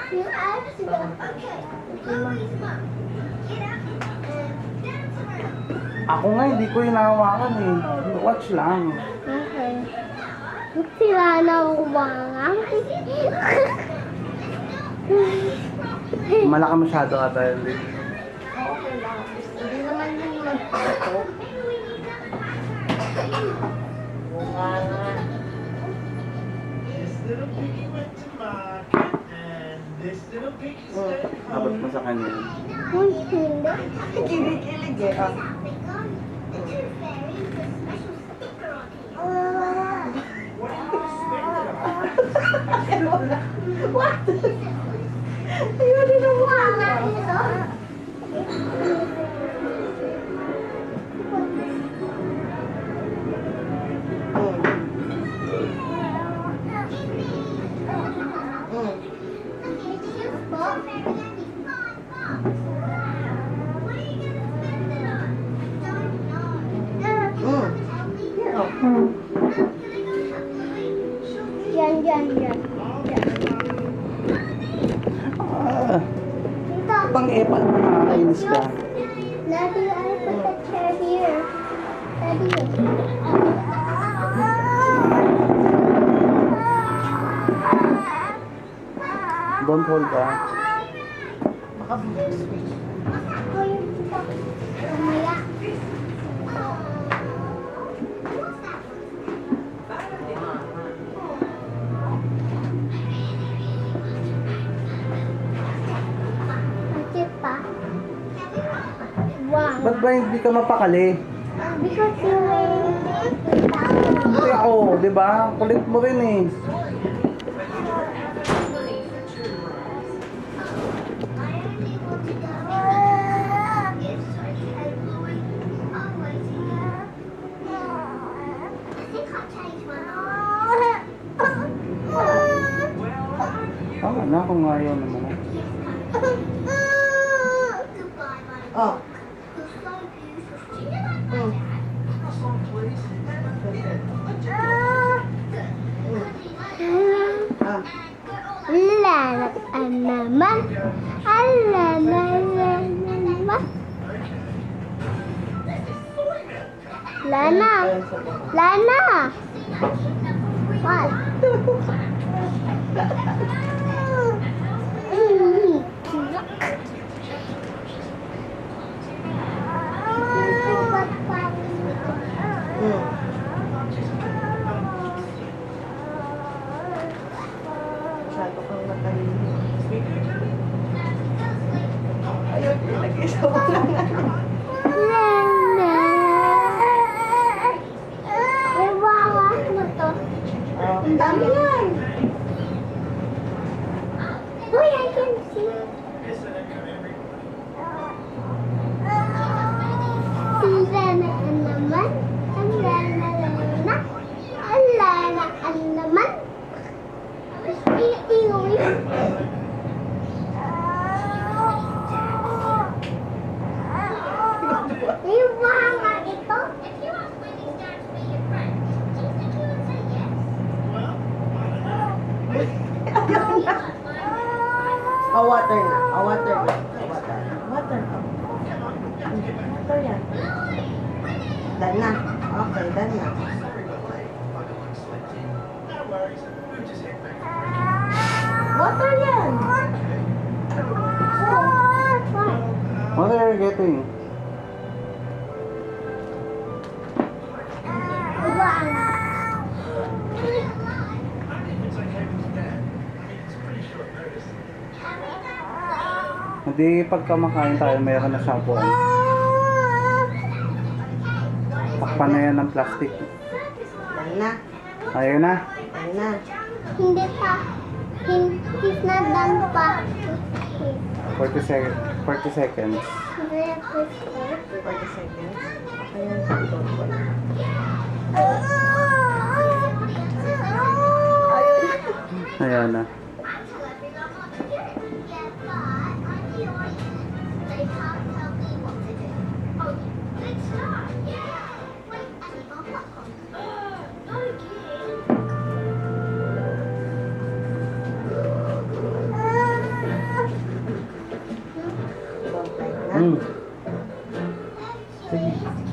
Yung eyes go. Okay. Louie's mom. Get up and dance around. Ako nga, hindi ko hinahawakan eh. Watch lang. Okay. Sila na umangang. Malaki masyado ata yun. Okay lang. Hindi naman yung magpato. This little piggy went to market, and this little piggy stayed Abot home. mo sa kanya yun. Uy, hindi. Kilig-kilig eh. Oh. What? Ayaw din ang wala. Yan, yan, yan. Ah, Dito. pang-epa, nakakainis ka. Daddy, I put the chair here. Daddy. Don't hold ka. Baka switch. Mamaya. Bakit pa? Wow. Ba't ba hindi ka mapakali? Because you will. Kasi ako, di ba? Kulit mo rin eh. Tama na kung ayaw naman. Oh. Ah. Lalaan naman. Alala naman. Lana. Lana. What? Masyado kang nakahilig. Ayaw ilagay sa walang ano. Lana. Iwawas mo to. Oh. Ang dami yan. Uy, I can see. Lana naman. Ang lana lana. Ang lana naman. Iiwi. Iwawa ito. Oh, water na. Oh, water na. Oh, water. Water. Oh. Water yan. Done na. Okay, done na. Water yan. What are you getting? Hindi, pagka makain tayo, mayroon na shampoo. Takpan na yan ng plastic. Done na. Ayaw na. Done na. Hindi pa. He's not done pa. 40 seconds. 40 seconds. Very quick. 40 seconds. Okay yan. Don't worry. Ayan na. Hmm. Sige.